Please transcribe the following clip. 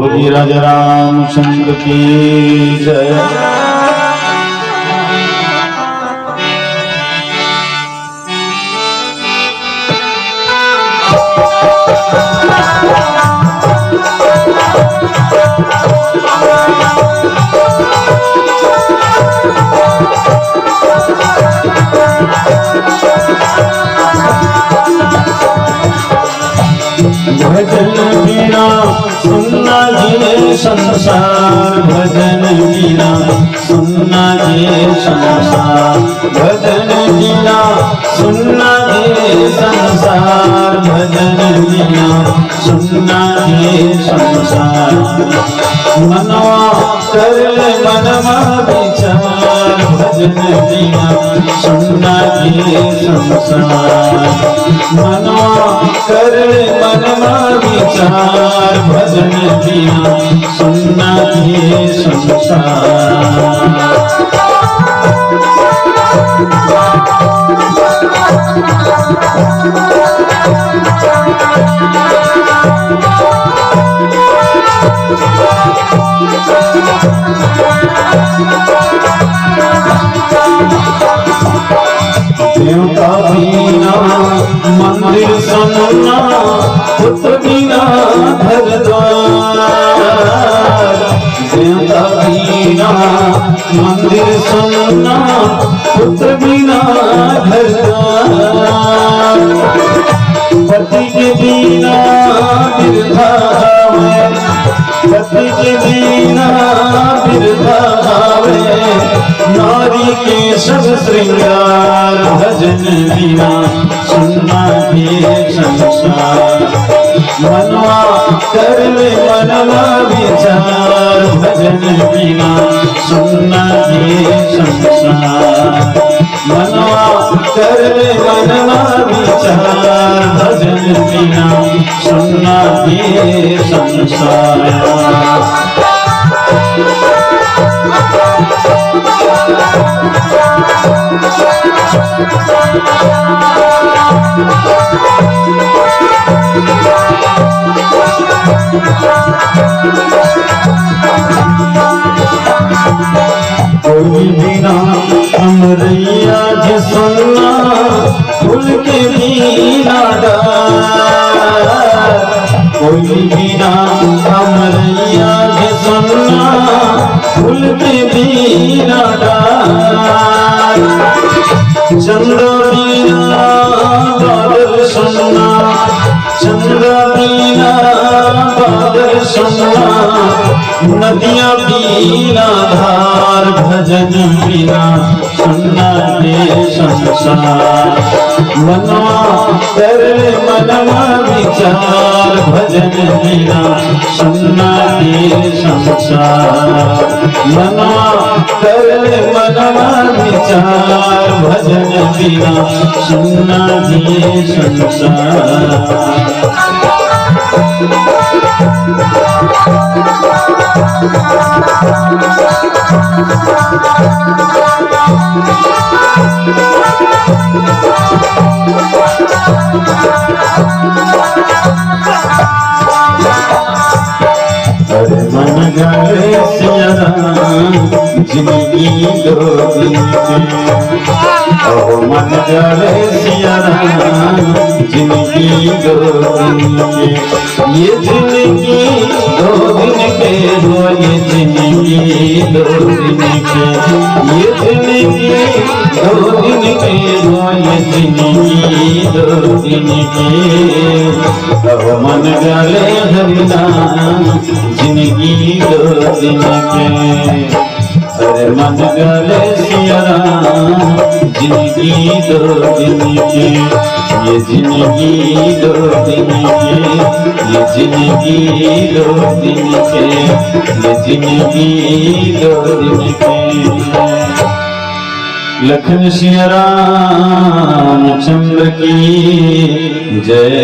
बोलिए राजा रामचंद्र की जय। भजन बिना सुनना ये संसार, भजन बिना सुनना ये संसार, भजन बिना सुनना ये संसार, भजन बिना सुनना ये संसार। मनवा कर ले मनमा विचार, भजन बिना सुनना ये संसार। मनवा कर ले मनमा विचार, भजन बिना सुनना ये संसार। देवता बिना मंदिर सुनना, पुत बिना घर द्वार। देवता बिना मंदिर सुनना, पुत बिना घर द्वार। पति के बिना बिरथा है, पति के बिना बिरथा है। नारी के सब श्रृंगार, भजन बिना सुनना ये संसार। मनवा कर ले मनवा विचार, भजन बिना सुनना ये संसार। मनवा कर ले मनवा विचार, भजन बिना सुनना ये संसार। कोई बिना अमरैया जी सुनना, फूल के बिना डार। कोई बिना अमरैया जी सुनना, फूल के बिना डार। चंद्र बिना बादल सुनना, चंद्र बिना बादल सुनना। नदियाँ बिना धार, भजन बिना सुनना ये संसार। मनवा कर मनवा विचार, भजन बिना सुनना ये संसार। मनवा कर मनवा विचार, भजन बिना सुनना ये संसार। अरे मन गए सिया राम, जिंदगी दो दिन के। ओ मन गए सिया राम, जिंदगी दो दिन के। ये जिंदगी दो दिन के हो, ये जिंदगी दो दिन के। ये जिंदगी दो दिन के हो, ये जिंदगी दो दिन के। ओ मन गले हरिनाम, जिंदगी दो दिन के। अरे मन गले सिया राम, जिंदगी दो दिन के। ये जिंदगी दो दिन के, ये जिंदगी दो दिन के, ये जिंदगी दो दिन के। लखन सिया रामचंद्र की जय।